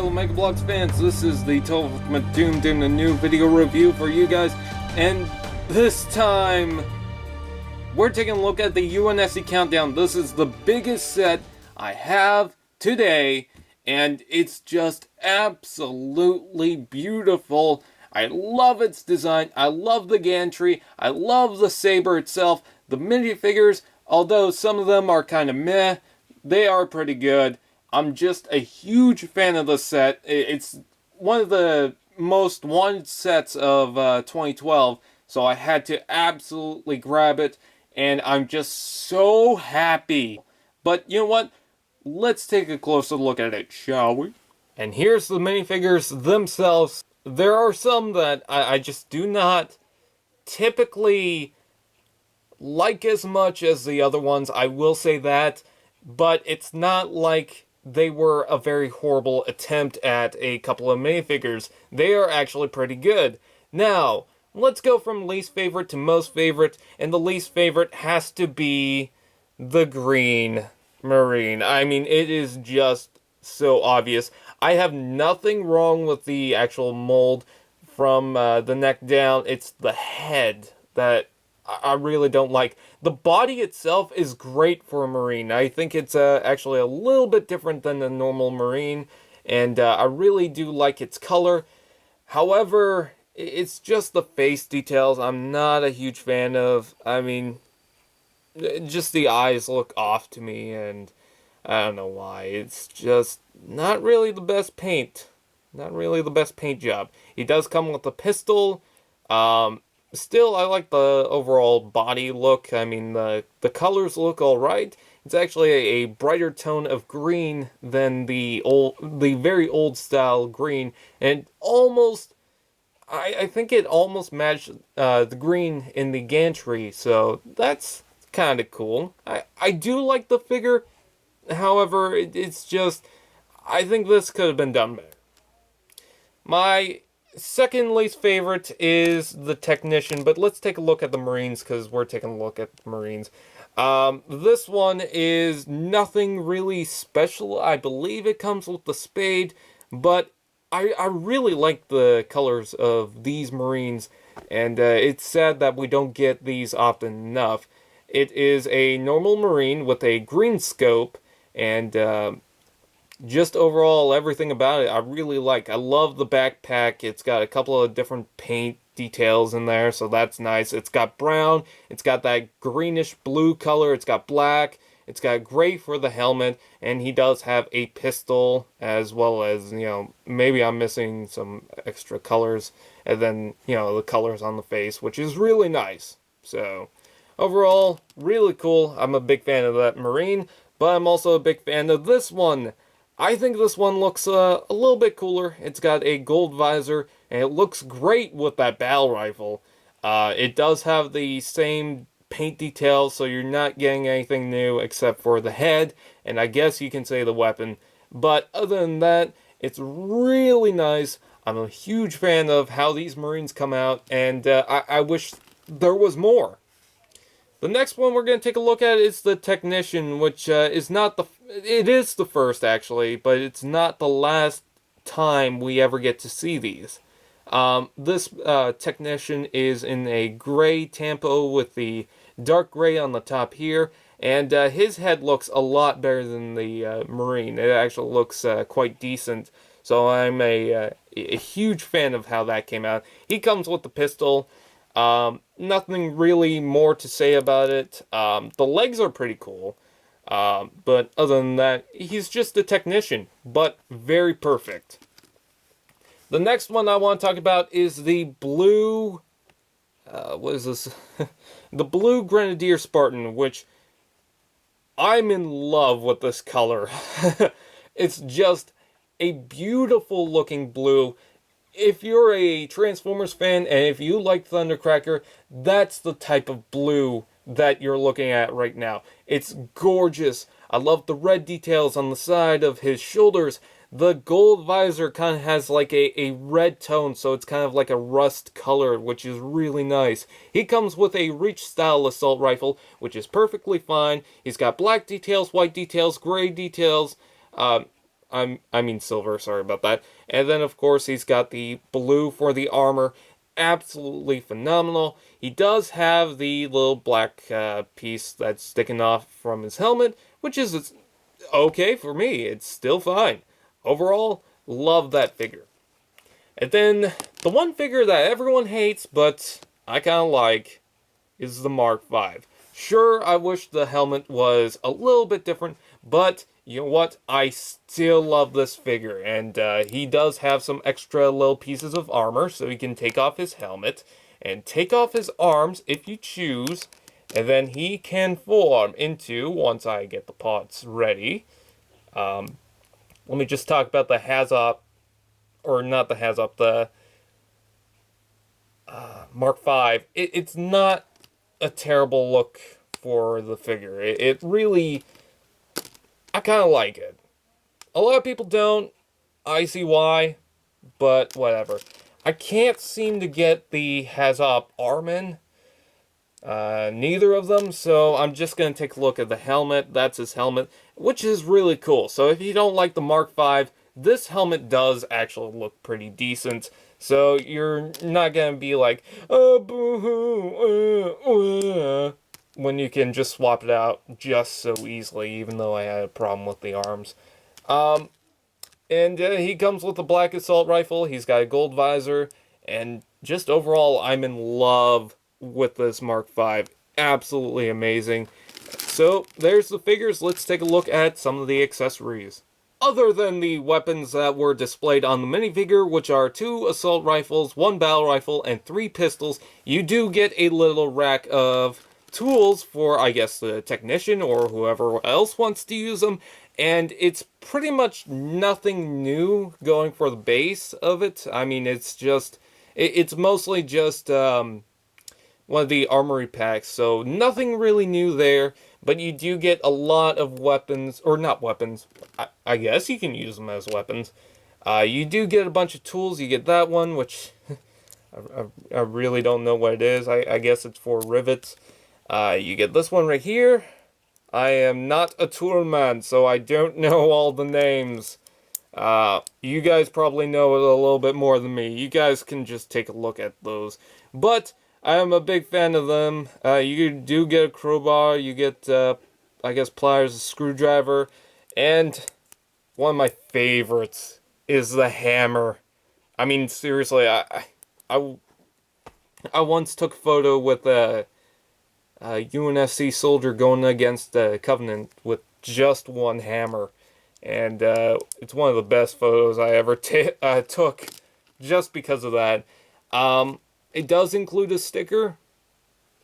Hello Mega Bloks fans, this is the Ultimate Doom doing a new video review for you guys, and this time we're taking a look at the UNSC Countdown. This is the biggest set I have today, and it's just absolutely beautiful. I love its design, I love the gantry, I love the Sabre itself. The minifigures, although some of them are kind of meh, they are pretty good. I'm just a huge fan of the set. It's one of the most wanted sets of 2012, so I had to absolutely grab it, and I'm just so happy. But you know what? Let's take a closer look at it, shall we? And here's the minifigures themselves. There are some that I just do not typically like as much as the other ones, I will say that, but it's not like they were a very horrible attempt at a couple of minifigures. They are actually pretty good. Now, let's go from least favorite to most favorite, and the least favorite has to be the Green Marine. I mean, it is just so obvious. I have nothing wrong with the actual mold from the neck down. It's the head that I really don't like. The body itself is great for a Marine. I think it's actually a little bit different than the normal Marine, and I really do like its color. However, it's just the face details I'm not a huge fan of. I mean, just the eyes look off to me, and I don't know why. It's just not really the best paint. Not really the best paint job. He does come with a pistol. Still, I like the overall body look. I mean, the colors look alright. It's actually a brighter tone of green than the very old style green, and almost, I think it almost matched the green in the gantry, so that's kind of cool. I do like the figure, however, it's just, I think this could have been done better. My second least favorite is the Technician, but let's take a look at the Marines, because we're taking a look at the Marines. This one is nothing really special. I believe it comes with the spade, but I really like the colors of these Marines, and it's sad that we don't get these often enough. It is a normal Marine with a green scope, and just overall, everything about it, I really like. I love the backpack. It's got a couple of different paint details in there, so that's nice. It's got brown. It's got that greenish blue color. It's got black. It's got gray for the helmet, and he does have a pistol, as well as, you know, maybe I'm missing some extra colors, and then, you know, the colors on the face, which is really nice. So, overall, really cool. I'm a big fan of that Marine, but I'm also a big fan of this one. I think this one looks a little bit cooler. It's got a gold visor, and it looks great with that battle rifle. It does have the same paint details, so you're not getting anything new except for the head, and I guess you can say the weapon. But other than that, it's really nice. I'm a huge fan of how these Marines come out, and I wish there was more. The next one we're going to take a look at is the Technician, which is not the... It is the first, actually, but it's not the last time we ever get to see these. This Technician is in a gray tempo with the dark gray on the top here, and his head looks a lot better than the Marine. It actually looks quite decent, so I'm a huge fan of how that came out. He comes with the pistol. Nothing really more to say about it. The legs are pretty cool, but other than that, he's just a Technician, but very perfect. The next one I want to talk about is the blue, what is this? The blue Grenadier Spartan, which I'm in love with this color. It's just a beautiful looking blue. If you're a Transformers fan, and if you like Thundercracker, that's the type of blue that you're looking at right now. It's gorgeous. I love the red details on the side of his shoulders. The gold visor kind of has like a red tone, so it's kind of like a rust color, which is really nice. He comes with a Reach-style assault rifle, which is perfectly fine. He's got black details, white details, gray details. I mean silver, sorry about that. And then, of course, he's got the blue for the armor. Absolutely phenomenal. He does have the little black piece that's sticking off from his helmet, which is okay for me. It's still fine. Overall, love that figure. And then, the one figure that everyone hates, but I kind of like, is the Mark V. Sure, I wish the helmet was a little bit different, but you know what? I still love this figure, and he does have some extra little pieces of armor, so he can take off his helmet and take off his arms if you choose, and then he can form into, once I get the pods ready. Let me just talk about the Hazop, or not the Hazop, the Mark V. It's not a terrible look for the figure. It really, I kind of like it. A lot of people don't. I see why, but whatever. I can't seem to get the Hazop Armin. Neither of them, so I'm just going to take a look at the helmet. That's his helmet, which is really cool. So if you don't like the Mark V, this helmet does actually look pretty decent. So you're not going to be like, oh, boo-hoo, when you can just swap it out just so easily, even though I had a problem with the arms. And he comes with a black assault rifle. He's got a gold visor. And just overall, I'm in love with this Mark V. Absolutely amazing. So, there's the figures. Let's take a look at some of the accessories. Other than the weapons that were displayed on the minifigure, which are 2 assault rifles, 1 battle rifle, and 3 pistols, you do get a little rack of tools for, I guess, the technician or whoever else wants to use them. And it's pretty much nothing new going for the base of it. I mean, it's just, it's mostly just one of the armory packs, so nothing really new there. But you do get a lot of weapons, or not weapons, I guess you can use them as weapons. You do get a bunch of tools. You get that one, which I really don't know what it is. I guess it's for rivets. You get this one right here. I am not a tool man, so I don't know all the names. You guys probably know it a little bit more than me. You guys can just take a look at those. But I am a big fan of them. You do get a crowbar, you get, I guess, pliers, a screwdriver, and one of my favorites is the hammer. I mean, seriously, I once took a photo with a UNSC soldier going against the Covenant with just one hammer, and it's one of the best photos I ever took, just because of that. It does include a sticker.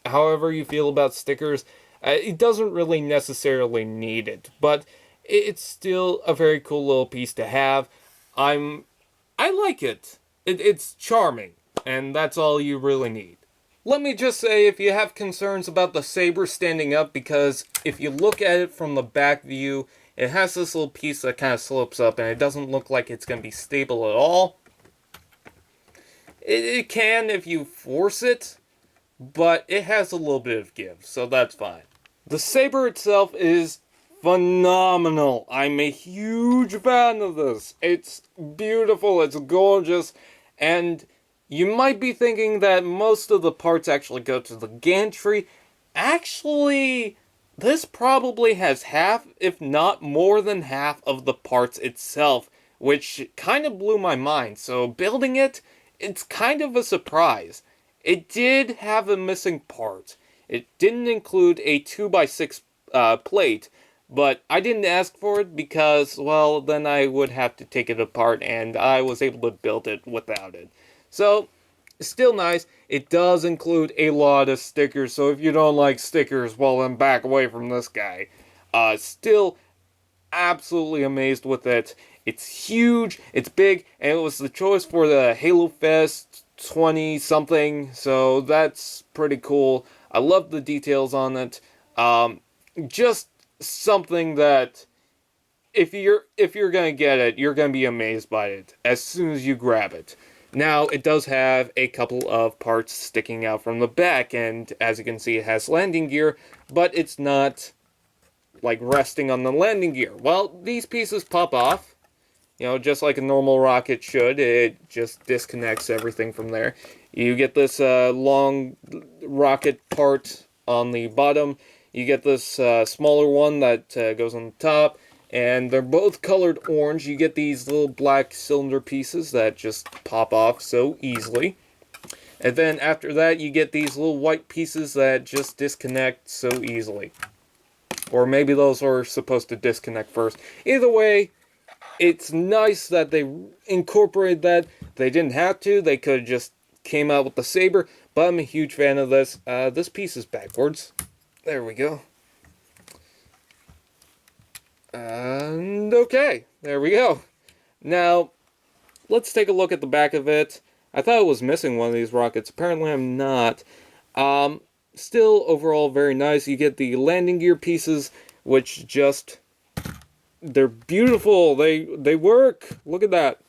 However you feel about stickers, it doesn't really necessarily need it, but it's still a very cool little piece to have. I like it. It's charming, and that's all you really need. Let me just say, if you have concerns about the Sabre standing up, because if you look at it from the back view, it has this little piece that kind of slopes up, and it doesn't look like it's going to be stable at all. It can if you force it, but it has a little bit of give, so that's fine. The Sabre itself is phenomenal. I'm a huge fan of this. It's beautiful, it's gorgeous, and you might be thinking that most of the parts actually go to the gantry. Actually, this probably has half, if not more than half, of the parts itself, which kind of blew my mind. So building it, it's kind of a surprise. It did have a missing part. It didn't include a 2x6 plate, but I didn't ask for it because, well, then I would have to take it apart, and I was able to build it without it. So, still nice. It does include a lot of stickers, so if you don't like stickers, well, then back away from this guy. Still absolutely amazed with it. It's huge, it's big, and it was the choice for the Halo Fest 20-something, so that's pretty cool. I love the details on it. Just something that, if you're gonna get it, you're gonna be amazed by it as soon as you grab it. Now, it does have a couple of parts sticking out from the back, and as you can see, it has landing gear, but it's not, like, resting on the landing gear. Well, these pieces pop off, You know, just like a normal rocket should. It just disconnects everything from there. You get this long rocket part on the bottom. You get this smaller one that goes on the top. And they're both colored orange. You get these little black cylinder pieces that just pop off so easily. And then after that, you get these little white pieces that just disconnect so easily. Or maybe those are supposed to disconnect first. Either way, it's nice that they incorporated that. They didn't have to. They could have just came out with the Sabre. But I'm a huge fan of this. This piece is backwards. There we go. And okay, there we go. Now, let's take a look at the back of it. I thought I was missing one of these rockets. Apparently I'm not. Still, overall, very nice. You get the landing gear pieces, which just... they're beautiful. They work. Look at that.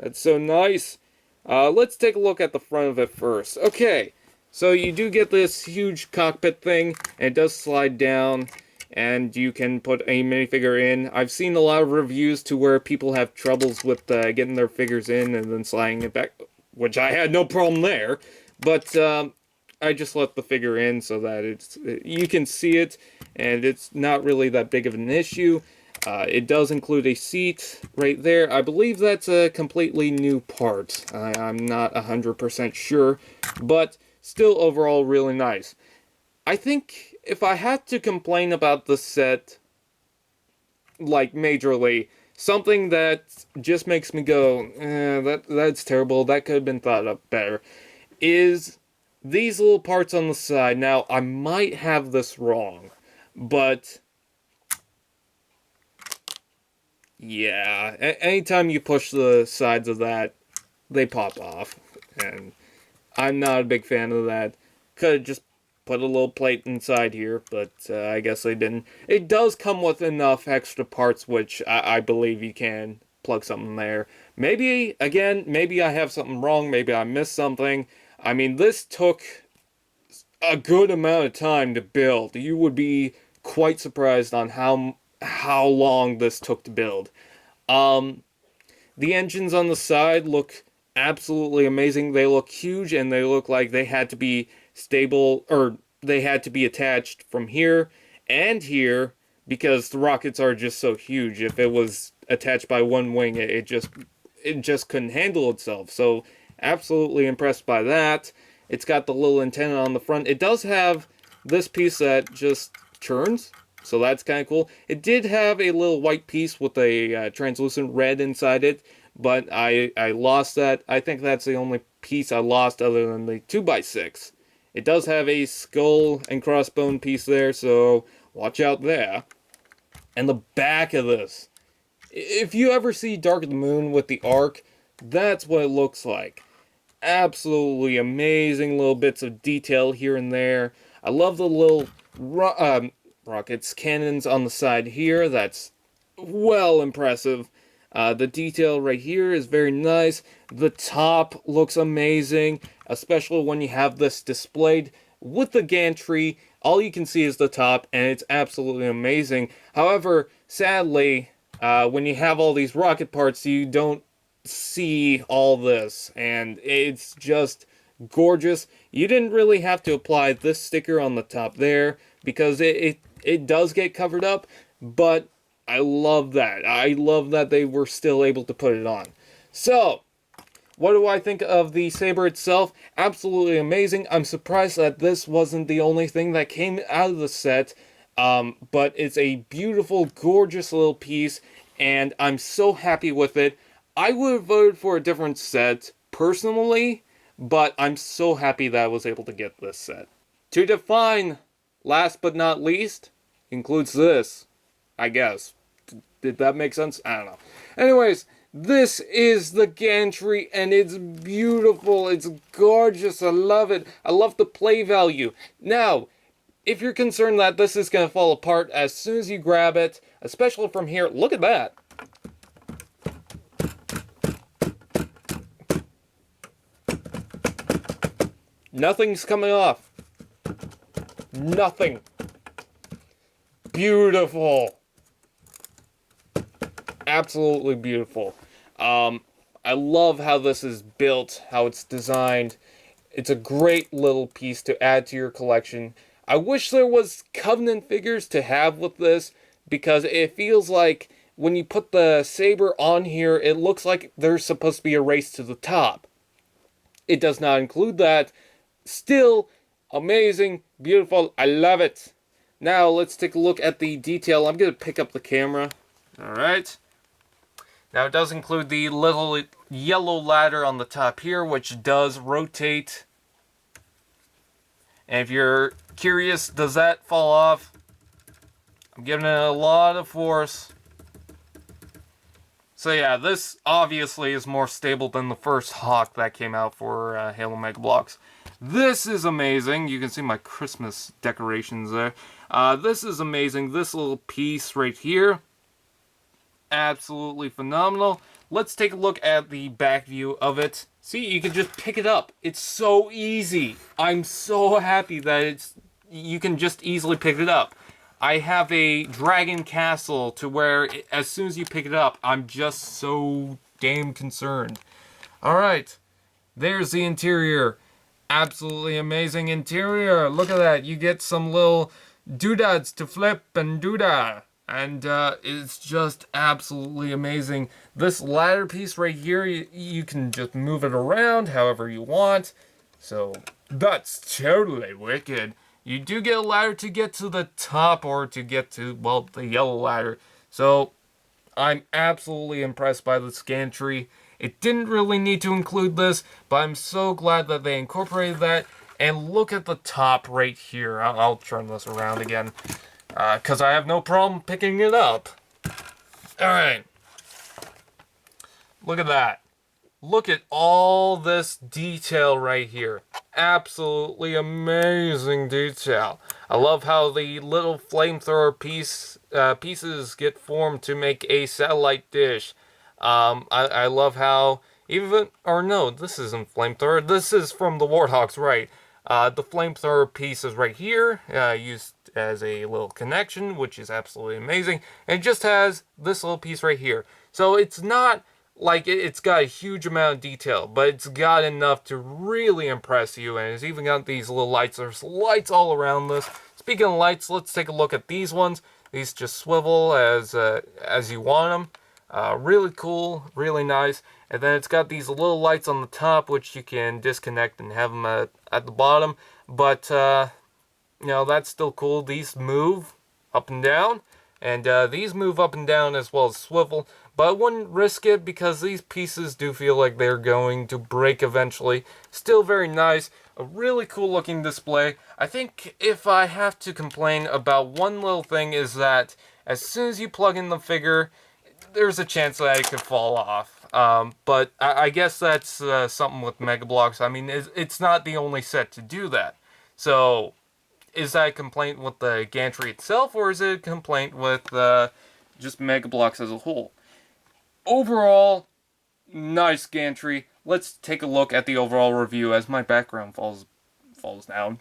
That's so nice. Let's take a look at the front of it first. Okay, so you do get this huge cockpit thing, and it does slide down, and you can put a minifigure in. I've seen a lot of reviews to where people have troubles with getting their figures in and then sliding it back, which I had no problem there, but I just left the figure in so that you can see it, and it's not really that big of an issue. It does include a seat right there. I believe that's a completely new part. I'm not 100% sure, but still overall really nice. I think if I had to complain about the set, like majorly, something that just makes me go, that's terrible, that could have been thought up better, is these little parts on the side. Now, I might have this wrong, but... yeah, anytime you push the sides of that, they pop off, and I'm not a big fan of that. Could have just put a little plate inside here, but I guess they didn't. It does come with enough extra parts, which I believe you can plug something there. Maybe, again, maybe I have something wrong, maybe I missed something. I mean, this took a good amount of time to build. You would be quite surprised on how long this took to build. The engines on the side look absolutely amazing. They look huge, and they look like they had to be stable, or they had to be attached from here and here, because the rockets are just so huge. If it was attached by one wing, it just couldn't handle itself. So absolutely impressed by that. It's got the little antenna on the front. It does have this piece that just turns, so that's kind of cool. It did have a little white piece with a translucent red inside it, but I lost that. I think that's the only piece I lost other than the 2x6. It does have a skull and crossbone piece there, so watch out there. And the back of this. If you ever see Dark of the Moon with the Ark, that's what it looks like. Absolutely amazing little bits of detail here and there. I love the little rockets, cannons on the side here. That's well impressive. The detail right here is very nice. The top looks amazing, especially when you have this displayed with the gantry. All you can see is the top, and it's absolutely amazing. However, sadly, when you have all these rocket parts, you don't see all this, and it's just gorgeous. You didn't really have to apply this sticker on the top there, because it does get covered up, but I love that. I love that they were still able to put it on. So, what do I think of the Sabre itself? Absolutely amazing. I'm surprised that this wasn't the only thing that came out of the set, but it's a beautiful, gorgeous little piece, and I'm so happy with it. I would have voted for a different set, personally, but I'm so happy that I was able to get this set. To define, last but not least, includes this, I guess. Did that make sense? I don't know. Anyways, this is the gantry, and it's beautiful. It's gorgeous. I love it. I love the play value. Now, if you're concerned that this is going to fall apart as soon as you grab it, especially from here, look at that. Nothing's coming off. Nothing. Beautiful. absolutely beautiful. I love how this is built, how it's designed. It's a great little piece to add to your collection. I wish there was Covenant figures to have with this, because it feels like when you put the Sabre on here, it looks like there's supposed to be a race to the top. It does not include that. Still, amazing, beautiful, I love it. Now, let's take a look at the detail. I'm going to pick up the camera. Alright. Now, it does include the little yellow ladder on the top here, which does rotate. And if you're curious, does that fall off? I'm giving it a lot of force. So yeah, this obviously is more stable than the first Hawk that came out for Halo Mega Bloks. This is amazing. You can see my Christmas decorations there. This is amazing. This little piece right here. Absolutely phenomenal. Let's take a look at the back view of it. See, you can just pick it up. It's so easy. I'm so happy that you can just easily pick it up. I have a dragon castle to where as soon as you pick it up, I'm just so damn concerned. Alright, there's the interior. Absolutely amazing interior. Look at that. You get some little doodads to flip and doodah. And it's just absolutely amazing. This ladder piece right here, you can just move it around however you want. So that's totally wicked. You do get a ladder to get to the top or to get to, well, the yellow ladder. So I'm absolutely impressed by this gantry. It didn't really need to include this, but I'm so glad that they incorporated that. And look at the top right here. I'll turn this around again, because I have no problem picking it up. Alright. Look at that. Look at all this detail right here. Absolutely amazing detail. I love how the little flamethrower pieces get formed to make a satellite dish. I love how this isn't flamethrower. This is from the Warthogs, right? The flamethrower piece is right here, used as a little connection, which is absolutely amazing. And it just has this little piece right here. So it's not like it's got a huge amount of detail, but it's got enough to really impress you. And it's even got these little lights. There's lights all around this. Speaking of lights, let's take a look at these ones. These just swivel as you want them. Really cool, really nice. And then it's got these little lights on the top, which you can disconnect and have them at the bottom. But, you know, that's still cool. These move up and down. And these move up and down as well as swivel. But I wouldn't risk it because these pieces do feel like they're going to break eventually. Still very nice. A really cool looking display. I think if I have to complain about one little thing is that as soon as you plug in the figure, there's a chance that it could fall off. But I guess that's something with Mega Bloks. I mean, it's not the only set to do that. So, is that a complaint with the gantry itself, or is it a complaint with just Mega Bloks as a whole? Overall, nice gantry. Let's take a look at the overall review as my background falls down.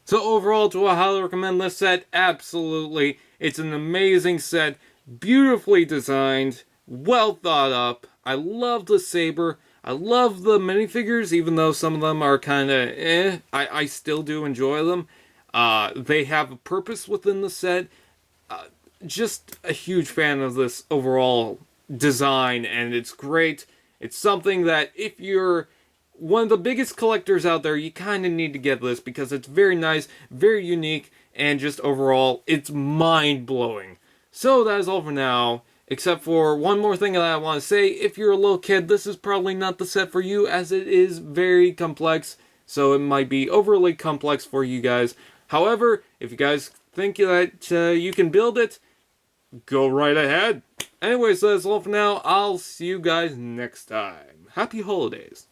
So overall, do I highly recommend this set? Absolutely. It's an amazing set. Beautifully designed, well thought up. I love the Sabre. I love the minifigures, even though some of them are kind of I still do enjoy them. They have a purpose within the set. Just a huge fan of this overall design, and it's great. It's something that if you're one of the biggest collectors out there, you kind of need to get this because it's very nice, very unique, and just overall, it's mind-blowing. So that is all for now, except for one more thing that I want to say. If you're a little kid, this is probably not the set for you, as it is very complex, so it might be overly complex for you guys. However, if you guys think that you can build it, go right ahead. Anyways, that's all for now. I'll see you guys next time. Happy holidays.